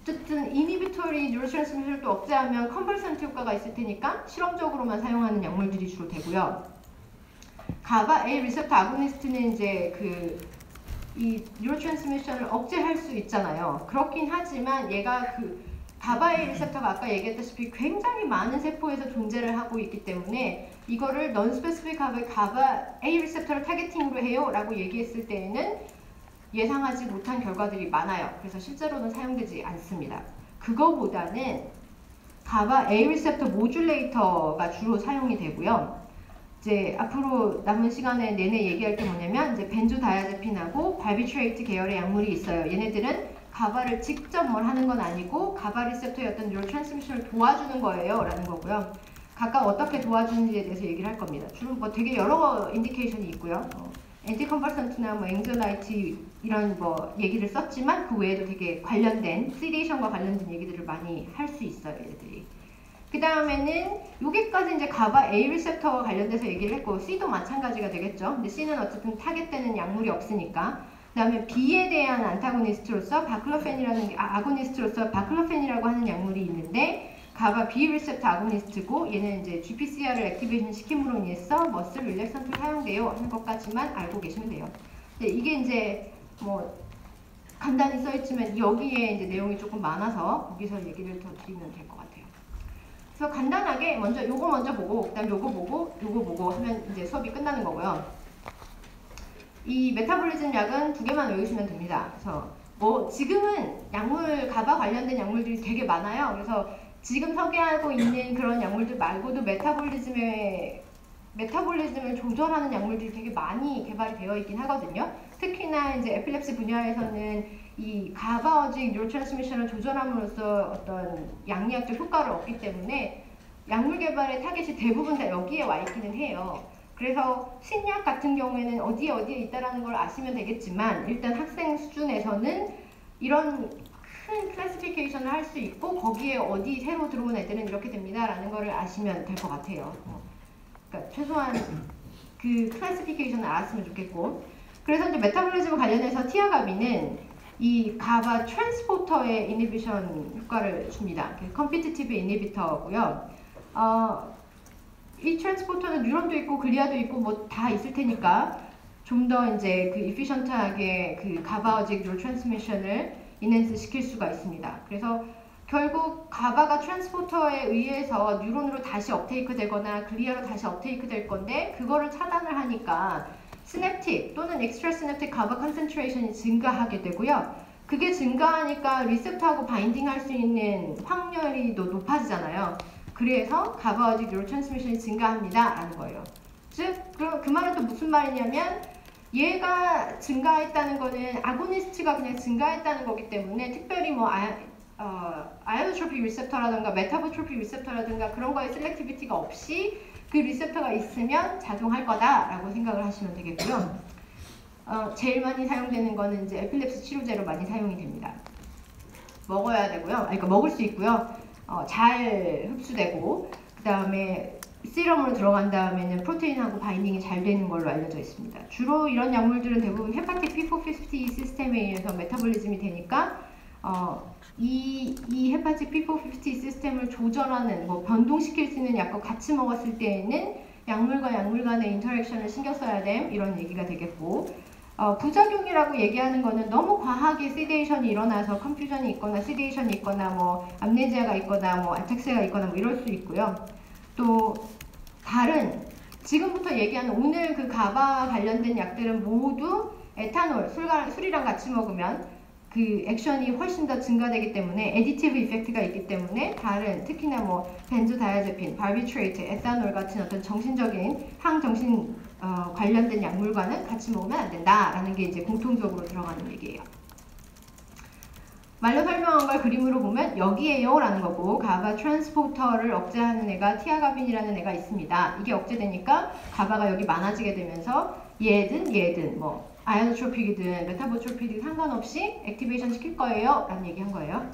어쨌든 이니비토리 뉴로트랜스미션을 또 억제하면 컨펄선트 효과가 있을 테니까 실험적으로만 사용하는 약물들이 주로 되고요. 가바 A 리셉터 아고니스트는 이제 이 뉴로트랜스미션을 억제할 수 있잖아요. 그렇긴 하지만 얘가 가바 A 리셉터가 아까 얘기했다시피 굉장히 많은 세포에서 존재를 하고 있기 때문에 이거를 non-specific하게 가바 A 리셉터를 타겟팅으로 해요 라고 얘기했을 때에는 예상하지 못한 결과들이 많아요. 그래서 실제로는 사용되지 않습니다. 그거보다는 가바 A 리셉터 모듈레이터가 주로 사용이 되고요. 이제 앞으로 남은 시간에 내내 얘기할 게 뭐냐면 이제 벤조다이아제핀하고 발비트레이트 계열의 약물이 있어요. 얘네들은 가바를 직접 뭘 하는 건 아니고 가바 리셉터의 어떤 뉴로 트랜스미션을 도와주는 거예요 라는 거고요. 각각 어떻게 도와주는지에 대해서 얘기를 할 겁니다. 주로 뭐 되게 여러 인디케이션이 있고요. 엔티컨펄선트나 뭐 앵절라이티 이런 뭐 얘기를 썼지만 그 외에도 되게 관련된 시데이션과 관련된 얘기들을 많이 할 수 있어요. 얘들이. 그 다음에는 여기까지 이제 가바 A 리셉터와 관련돼서 얘기를 했고 C도 마찬가지가 되겠죠. 근데 C는 어쨌든 타겟되는 약물이 없으니까. 그 다음에 B에 대한 안타고니스트로서 바클로펜이라는 아고니스트로서 바클로펜이라고 하는 약물이 있는데 가바 B 리셉터 아고니스트고 얘는 이제 GPCR을 액티베이션 시킴으로 인해서 머슬 릴렉선트로 사용돼요 하는 것까지만 알고 계시면 돼요. 근데 이게 이제 뭐 간단히 써있지만 여기에 이제 내용이 조금 많아서 거기서 얘기를 더 드리면 될 것 같아요. 그래서 간단하게 먼저 요거 먼저 보고 그다음 요거 보고 하면 이제 수업이 끝나는 거고요. 이 메타볼리즘 약은 두 개만 외우시면 됩니다. 그래서 뭐 지금은 약물 가바 관련된 약물들이 되게 많아요. 그래서 지금 소개하고 있는 그런 약물들 말고도 메타볼리즘을 조절하는 약물들이 되게 많이 개발이 되어 있긴 하거든요. 특히나 이제 에필lep시 분야에서는 이 가바오직 뉴로트랜스미션을 조절함으로써 어떤 양리학적 효과를 얻기 때문에 약물 개발의 타겟이 대부분 다 여기에 와 있기는 해요. 그래서 신약 같은 경우에는 어디에 있다라는 걸 아시면 되겠지만 일단 학생 수준에서는 이런 큰 클래시피케이션을 할 수 있고 거기에 어디 새로 들어온 애들은 이렇게 됩니다 라는 거를 아시면 될 것 같아요. 그러니까 최소한 그 클래시피케이션을 알았으면 좋겠고 그래서 이제 메타볼리즘 관련해서 티아가빈은 이 가바 트랜스포터의 이니비션 효과를 줍니다. 컴피티티브 이니비터고요. 이 트랜스포터는 뉴런도 있고 글리아도 있고 뭐 다 있을 테니까 좀 더 이제 그 이피션트하게 그 가바오직 뉴로 트랜스미션을 인핸스 시킬 수가 있습니다. 그래서 결국 가바가 트랜스포터에 의해서 뉴런으로 다시 업테이크 되거나 글리아로 다시 업테이크 될 건데 그거를 차단을 하니까 시냅틱 또는 엑스트라 시냅틱 가바 컨센트레이션이 증가하게 되고요. 그게 증가하니까 리셉터하고 바인딩 할 수 있는 확률이 높아지잖아요. 그래서 가바오직 뉴로 트랜스미션이 증가합니다 라는 거예요. 즉 그 말은 또 무슨 말이냐면 얘가 증가했다는 거는 아고니스트가 그냥 증가했다는 거기 때문에 특별히 뭐 아이오트로픽 리셉터라든가 메타보트로픽 리셉터라든가 그런 거에 셀렉티비티가 없이 그 리셉터가 있으면 작용할 거다라고 생각을 하시면 되겠고요. 제일 많이 사용되는 거는 이제 에필lep시 치료제로 많이 사용이 됩니다. 먹어야 되고요. 그러니까 먹을 수 있고요. 잘 흡수되고 그 다음에 시럼으로 들어간 다음에는 프로테인하고 바인딩이 잘 되는 걸로 알려져 있습니다. 주로 이런 약물들은 대부분 헤파틱 P450 시스템에 의해서 메타볼리즘이 되니까 이 헤파틱 P450 시스템을 조절하는 변동시킬 수 있는 약과 같이 먹었을 때에는 약물과 약물 간의 인터랙션을 신경 써야 됨 이런 얘기가 되겠고 부작용이라고 얘기하는 거는 너무 과하게 시데이션이 일어나서 컨퓨전이 있거나 시데이션이 있거나 암네지아가 있거나 아텍시아가 있거나 이럴 수 있고요. 또 다른 지금부터 얘기하는 오늘 그 가바 관련된 약들은 모두 에탄올, 술이랑 같이 먹으면 그 액션이 훨씬 더 증가되기 때문에 에디티브 이펙트가 있기 때문에 다른 특히나 벤조다이아제핀, 바비트레이트, 에탄올 같은 어떤 정신적인 항정신 관련된 약물과는 같이 먹으면 안 된다라는 게 이제 공통적으로 들어가는 얘기예요. 말로 설명한 걸 그림으로 보면 여기에요 라는 거고 가바 트랜스포터를 억제하는 애가 티아가빈이라는 애가 있습니다. 이게 억제되니까 가바가 여기 많아지게 되면서 얘든 아이오트로픽이든 메타보트로픽이든 상관없이 액티베이션 시킬 거예요 라는 얘기 한 거예요.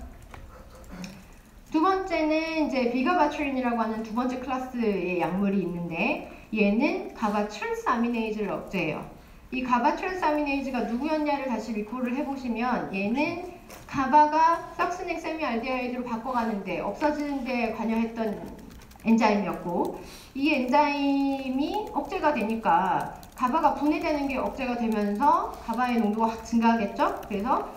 두 번째는 이제 비가바트린이라고 하는 두 번째 클래스의 약물이 있는데 얘는 가바 트랜스아미네이즈를 억제해요. 이 가바 트랜스아미네이즈가 누구였냐를 다시 리콜을 해보시면 얘는 가바가 석스넥 세미알데하이드로 바꿔가는데 없어지는데 관여했던 엔자임이었고 이 엔자임이 억제가 되니까 가바가 분해되는 게 억제가 되면서 가바의 농도가 확 증가하겠죠? 그래서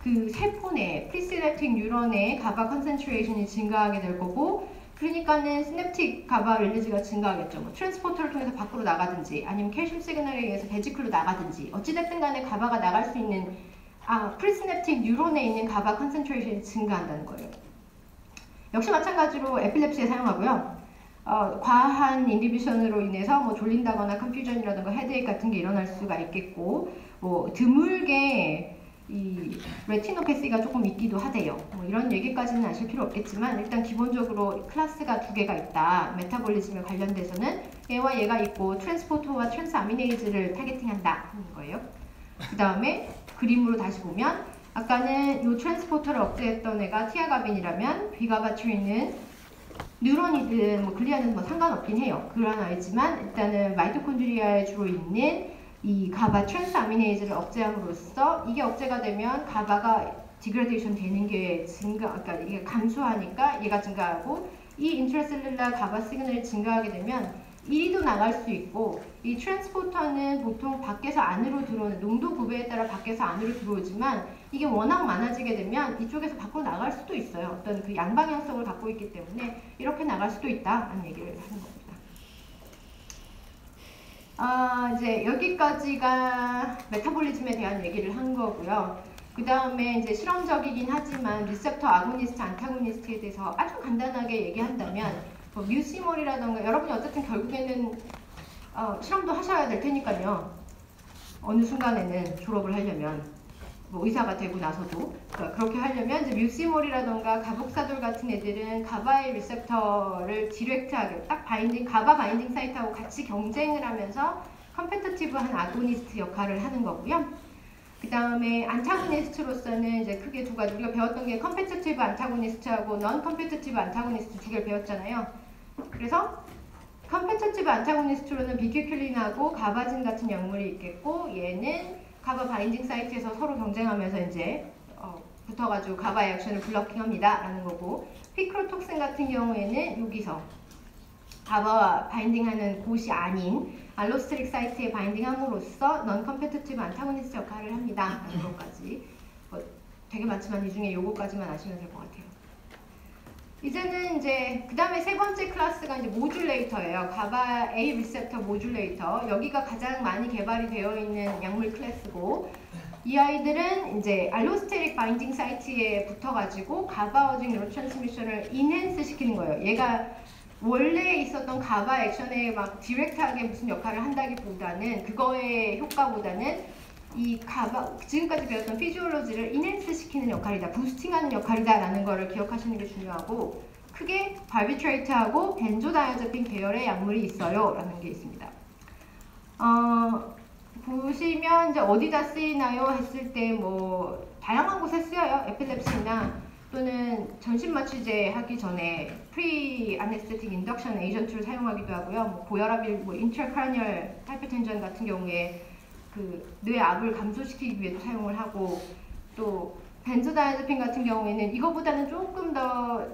그 세포 내 프리시냅틱 뉴런의 가바 컨센트레이션이 증가하게 될 거고 그러니까는 시냅틱 가바 릴리즈가 증가하겠죠. 트랜스포터를 통해서 밖으로 나가든지 아니면 칼슘 시그널에 의해서 베지클로 나가든지 어찌됐든 간에 가바가 나갈 수 있는 프리시냅틱 뉴런에 있는 가바 컨센트레이션이 증가한다는 거예요. 역시 마찬가지로 에필lep시에 사용하고요. 과한 인히비션으로 인해서 졸린다거나 컨퓨전이라든가 헤드에이크 같은 게 일어날 수가 있겠고 드물게 이 레티노패시가 조금 있기도 하대요. 이런 얘기까지는 아실 필요 없겠지만 일단 기본적으로 클래스가 두 개가 있다. 메타볼리즘에 관련돼서는 얘와 얘가 있고 트랜스포터와 트랜스아미네이즈를 타겟팅한다 하는 거예요. 그 다음에 그림으로 다시 보면 아까는 이 트랜스포터를 억제했던 애가 티아가빈이라면 비가바트린은 뉴런이든 글리아는 상관없긴 해요. 그런 아이지만 일단은 마이토콘드리아에 주로 있는 이 가바 트랜스아미네이즈를 억제함으로써 이게 억제가 되면 가바가 디그레데이션 되는 게 그러니까 이게 감소하니까 얘가 증가하고 이 인트라셀룰라 가바 시그널이 증가하게 되면 이리도 나갈 수 있고 이 트랜스포터는 보통 밖에서 안으로 들어오는 농도 구배에 따라 밖에서 안으로 들어오지만 이게 워낙 많아지게 되면 이쪽에서 밖으로 나갈 수도 있어요. 어떤 그 양방향성을 갖고 있기 때문에 이렇게 나갈 수도 있다는 얘기를 하는 겁니다. 이제 여기까지가 메타볼리즘에 대한 얘기를 한 거고요. 그 다음에 이제 실험적이긴 하지만 리셉터 아고니스트, 안타고니스트에 대해서 아주 간단하게 얘기한다면 뮤시몰이라던가 여러분이 어쨌든 결국에는 실험도 하셔야 될 테니까요. 어느 순간에는 졸업을 하려면 의사가 되고 나서도 그렇게 하려면 이제 뮤시몰이라던가 가복사돌 같은 애들은 가바의 리셉터를 디렉트하게 딱 가바 바인딩 사이트하고 같이 경쟁을 하면서 컴페티티브한 아고니스트 역할을 하는 거고요. 그 다음에 안타고니스트로서는 이제 크게 두 가지 우리가 배웠던 게 컴페티티브 안타고니스트하고 넌 컴페티티브 안타고니스트 두 개를 배웠잖아요. 그래서 컴페티티브 안타고니스트로는 비큐큘린하고 가바진 같은 약물이 있겠고 얘는 가바 바인딩 사이트에서 서로 경쟁하면서 이제 붙어가지고 가바의 액션을 블러킹합니다 라는 거고 피크로톡신 같은 경우에는 여기서 가바와 바인딩하는 곳이 아닌 알로스테릭 사이트에 바인딩함으로써 넌 컴페티티브 안타고니스트 역할을 합니다 라는 것까지 되게 많지만 이 중에 요거까지만 아시면 될 것 같아요. 이제는 이제 그 다음에 세 번째 클래스가 이제 모듈레이터예요. 가바 A 리셉터 모듈레이터. 여기가 가장 많이 개발이 되어 있는 약물 클래스고 이 아이들은 이제 알로스테릭 바인딩 사이트에 붙어가지고 가바어직 뉴로트랜스미션을 인핸스 시키는 거예요. 얘가 원래 있었던 가바 액션에 막 디렉트하게 무슨 역할을 한다기보다는 그거의 효과보다는 이 지금까지 배웠던 피지올로지를 인핸스 시키는 역할이다, 부스팅하는 역할이다 라는 거를 기억하시는 게 중요하고, 크게 발비트레이트하고 벤조다이아제핀 계열의 약물이 있어요 라는 게 있습니다. 보시면 이제 어디다 쓰이나요 했을 때 뭐 다양한 곳에 쓰여요. 에필랩시나 또는 전신마취제 하기 전에 프리 아네스테틱 인덕션 에이전트를 사용하기도 하고요. 뭐 고혈압, 뭐 인트라크라니얼 하이퍼텐션 같은 경우에 그 뇌압을 감소시키기 위해서 사용을 하고, 또 벤조다이아제핀 같은 경우에는 이거보다는 조금 더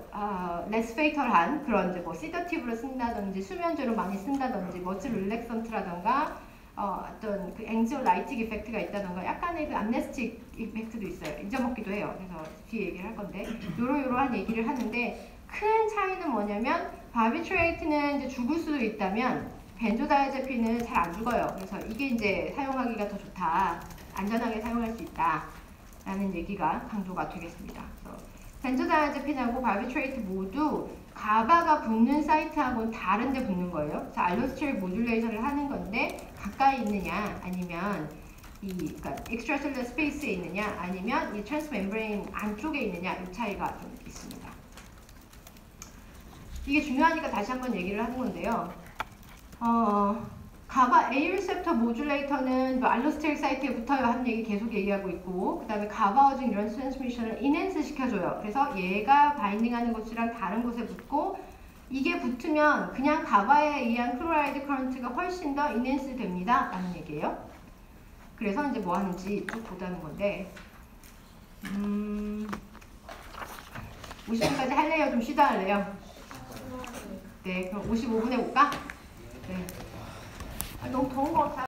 less fatal한 그런 이제 뭐 시더티브로 쓴다든지 수면제로 많이 쓴다든지 머슬 릴렉선트라던가 어떤 그 앵지올라이틱 이펙트가 있다던가 약간의 그 암네스틱 이펙트도 있어요. 잊어먹기도 해요. 그래서 뒤에 얘기를 할 건데 요러요러한 얘기를 하는데, 큰 차이는 뭐냐면 바비트레이트는 이제 죽을 수도 있다면 벤조다이아제핀은 잘 안 죽어요. 그래서 이게 이제 사용하기가 더 좋다, 안전하게 사용할 수 있다 라는 얘기가 강조가 되겠습니다. 벤조다이아제핀하고 바비트레이트 모두 가바가 붙는 사이트하고는 다른 데 붙는 거예요. 자, 알로스테릭 모듈레이션을 하는 건데 가까이 있느냐 아니면 그러니까 extracellular 스페이스에 있느냐 아니면 이 트랜스멤브레인 안쪽에 있느냐, 이 차이가 좀 있습니다. 이게 중요하니까 다시 한번 얘기를 하는 건데요. 가바 A 리셉터 모듈레이터는 뭐 알로스테릭 사이트에 붙어요 하는 얘기 계속 얘기하고 있고, 그 다음에 가바어징 뉴런스 트랜스미션을 인핸스 시켜줘요. 그래서 얘가 바인딩하는 곳이랑 다른 곳에 붙고, 이게 붙으면 그냥 가바에 의한 클로라이드 커런트가 훨씬 더 인핸스 됩니다 라는 얘기예요. 그래서 이제 뭐 하는지 쭉 보자는 건데, 50분까지 할래요? 좀 쉬다 할래요? 네, 그럼 55분에 볼까? 네. 너무 더운 것 같아.